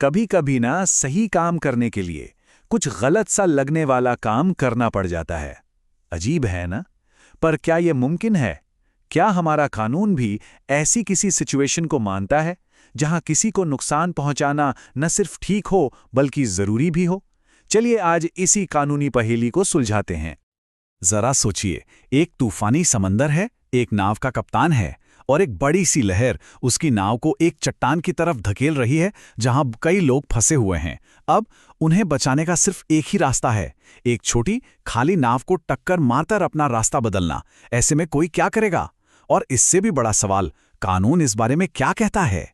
कभी कभी ना सही काम करने के लिए कुछ गलत सा लगने वाला काम करना पड़ जाता है। अजीब है ना? पर क्या यह मुमकिन है? क्या हमारा कानून भी ऐसी किसी सिचुएशन को मानता है जहां किसी को नुकसान पहुंचाना न सिर्फ ठीक हो बल्कि जरूरी भी हो? चलिए आज इसी कानूनी पहेली को सुलझाते हैं। जरा सोचिए, एक तूफानी समंदर है, एक नाव का कप्तान है और एक बड़ी सी लहर उसकी नाव को एक चट्टान की तरफ धकेल रही है जहां कई लोग फंसे हुए हैं। अब उन्हें बचाने का सिर्फ एक ही रास्ता है, एक छोटी खाली नाव को टक्कर मारकर अपना रास्ता बदलना। ऐसे में कोई क्या करेगा? और इससे भी बड़ा सवाल, कानून इस बारे में क्या कहता है?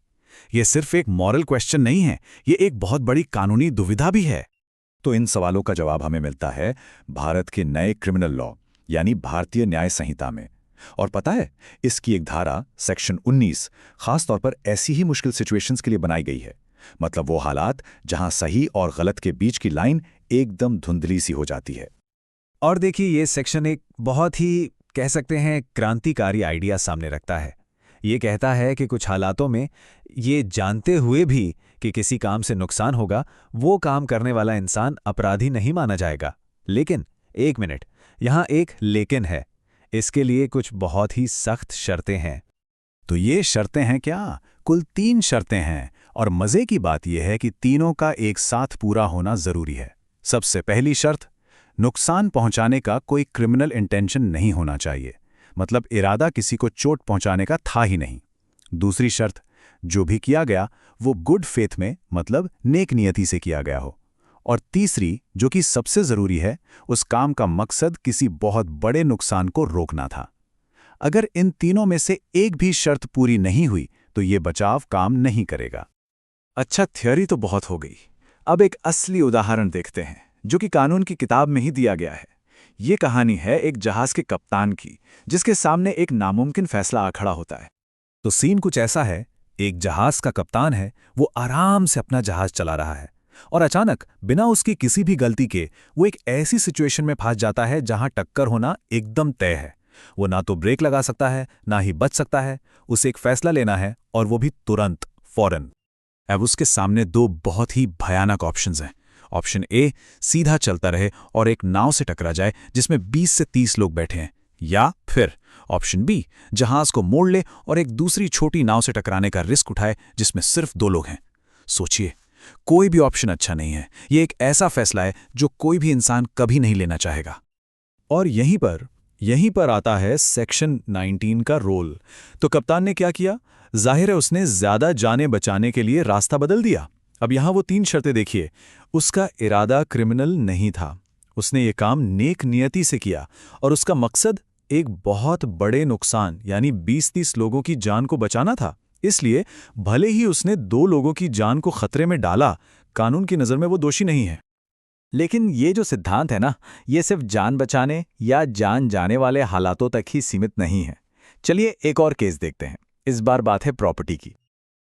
यह सिर्फ एक मॉरल क्वेश्चन नहीं है, ये एक बहुत बड़ी कानूनी दुविधा भी है। तो इन सवालों का जवाब हमें मिलता है भारत के नए क्रिमिनल लॉ यानी भारतीय न्याय संहिता में। और पता है, इसकी एक धारा सेक्शन 19 खास तौर पर ऐसी ही मुश्किल सिचुएशंस के लिए बनाई गई है। मतलब वो हालात जहां सही और गलत के बीच की लाइन एकदम धुंधली सी हो जाती है। और देखिए, ये सेक्शन एक बहुत ही कह सकते हैं क्रांतिकारी आइडिया सामने रखता है। ये कहता है कि कुछ हालातों में ये जानते हुए भी कि किसी काम से नुकसान होगा, वो काम करने वाला इंसान अपराधी नहीं माना जाएगा। लेकिन एक मिनट, यहाँ एक लेकिन है। इसके लिए कुछ बहुत ही सख्त शर्तें हैं। तो ये शर्तें हैं क्या? कुल 3 शर्तें हैं और मजे की बात यह है कि तीनों का एक साथ पूरा होना जरूरी है। सबसे पहली शर्त, नुकसान पहुंचाने का कोई क्रिमिनल इंटेंशन नहीं होना चाहिए, मतलब इरादा किसी को चोट पहुंचाने का था ही नहीं। दूसरी शर्त, जो भी किया गया वो गुड फेथ में मतलब नेक नियति से किया गया हो। और तीसरी, जो कि सबसे जरूरी है, उस काम का मकसद किसी बहुत बड़े नुकसान को रोकना था। अगर इन तीनों में से एक भी शर्त पूरी नहीं हुई तो ये बचाव काम नहीं करेगा। अच्छा, थ्योरी तो बहुत हो गई। अब एक असली उदाहरण देखते हैं जो कि कानून की किताब में ही दिया गया है। ये कहानी है एक जहाज के कप्तान की, जिसके सामने एक नामुमकिन फैसला आ खड़ा होता है। तो सीन कुछ ऐसा है, एक जहाज का कप्तान है, वो आराम से अपना जहाज चला रहा है और अचानक बिना उसकी किसी भी गलती के वो एक ऐसी सिचुएशन में फंस जाता है जहां टक्कर होना एकदम तय है। वो ना तो ब्रेक लगा सकता है ना ही बच सकता है। उसे एक फैसला लेना है और वो भी तुरंत, फौरन। अब उसके सामने 2 बहुत ही भयानक ऑप्शंस हैं। ऑप्शन ए, सीधा चलता रहे और एक नाव से टकरा जाए जिसमें 20 से 30 लोग बैठे हैं, या फिर ऑप्शन बी, जहाज को मोड़ ले और एक दूसरी छोटी नाव से टकराने का रिस्क उठाए जिसमें सिर्फ 2 लोग हैं। सोचिए, कोई भी ऑप्शन अच्छा नहीं है। ये एक ऐसा फैसला है जो कोई भी इंसान कभी नहीं लेना चाहेगा। और यहीं पर आता है सेक्शन 19 का रोल। तो कप्तान ने क्या किया? जाहिर है उसने ज्यादा जाने बचाने के लिए रास्ता बदल दिया। अब यहां वो 3 शर्तें देखिए। उसका इरादा क्रिमिनल नहीं था, उसने ये काम नेक नियति से किया और उसका मकसद एक बहुत बड़े नुकसान यानी 20-30 लोगों की जान को बचाना था। इसलिए भले ही उसने 2 लोगों की जान को खतरे में डाला, कानून की नज़र में वो दोषी नहीं है। लेकिन ये जो सिद्धांत है ना, ये सिर्फ जान बचाने या जान जाने वाले हालातों तक ही सीमित नहीं है। चलिए एक और केस देखते हैं। इस बार बात है प्रॉपर्टी की।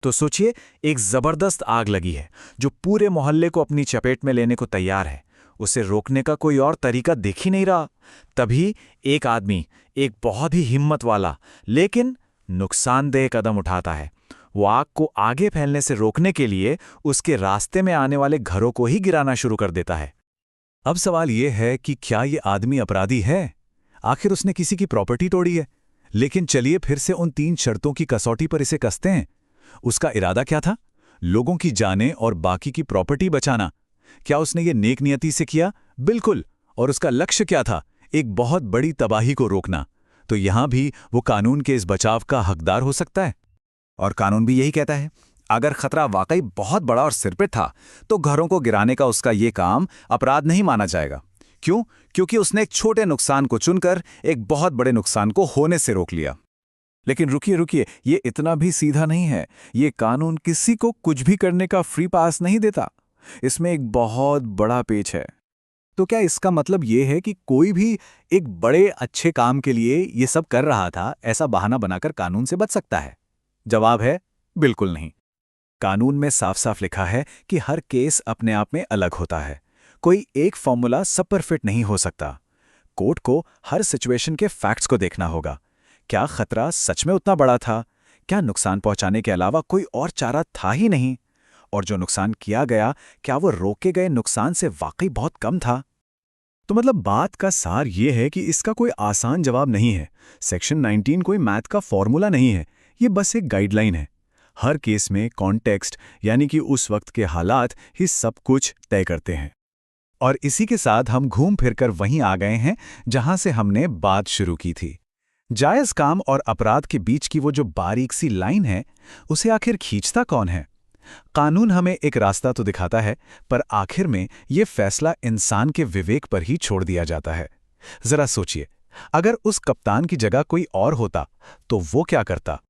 तो सोचिए, एक जबरदस्त आग लगी है जो पूरे मोहल्ले को अपनी चपेट में लेने को तैयार है। उसे रोकने का कोई और तरीका दिख ही नहीं रहा। तभी एक आदमी, एक बहुत ही हिम्मत वाला लेकिन नुकसानदेह कदम उठाता है। वो आग को आगे फैलने से रोकने के लिए उसके रास्ते में आने वाले घरों को ही गिराना शुरू कर देता है। अब सवाल ये है कि क्या ये आदमी अपराधी है? आखिर उसने किसी की प्रॉपर्टी तोड़ी है। लेकिन चलिए फिर से उन 3 शर्तों की कसौटी पर इसे कसते हैं। उसका इरादा क्या था? लोगों की जानें और बाकी की प्रॉपर्टी बचाना। क्या उसने ये नेक नियति से किया? बिल्कुल। और उसका लक्ष्य क्या था? एक बहुत बड़ी तबाही को रोकना। तो यहां भी वो कानून के इस बचाव का हकदार हो सकता है। और कानून भी यही कहता है, अगर खतरा वाकई बहुत बड़ा और सिर पे था तो घरों को गिराने का उसका ये काम अपराध नहीं माना जाएगा। क्यों? क्योंकि उसने एक छोटे नुकसान को चुनकर एक बहुत बड़े नुकसान को होने से रोक लिया। लेकिन रुकिए, ये इतना भी सीधा नहीं है। ये कानून किसी को कुछ भी करने का फ्री पास नहीं देता। इसमें एक बहुत बड़ा पेच है। तो क्या इसका मतलब ये है कि कोई भी एक बड़े अच्छे काम के लिए ये सब कर रहा था, ऐसा बहाना बनाकर कानून से बच सकता है? जवाब है बिल्कुल नहीं। कानून में साफ साफ लिखा है कि हर केस अपने आप में अलग होता है। कोई एक फॉर्मूला सब पर फिट नहीं हो सकता। कोर्ट को हर सिचुएशन के फैक्ट्स को देखना होगा। क्या खतरा सच में उतना बड़ा था? क्या नुकसान पहुंचाने के अलावा कोई और चारा था ही नहीं? और जो नुकसान किया गया, क्या वो रोके गए नुकसान से वाकई बहुत कम था? तो मतलब बात का सार ये है कि इसका कोई आसान जवाब नहीं है। सेक्शन 19 कोई मैथ का फॉर्मूला नहीं है, ये बस एक गाइडलाइन है। हर केस में कॉन्टेक्स्ट यानी कि उस वक्त के हालात ही सब कुछ तय करते हैं। और इसी के साथ हम घूम फिरकर वहीं आ गए हैं जहां से हमने बात शुरू की थी। जायज काम और अपराध के बीच की वो जो बारीक सी लाइन है, उसे आखिर खींचता कौन है? कानून हमें एक रास्ता तो दिखाता है, पर आखिर में ये फैसला इंसान के विवेक पर ही छोड़ दिया जाता है। जरा सोचिए, अगर उस कप्तान की जगह कोई और होता तो वो क्या करता?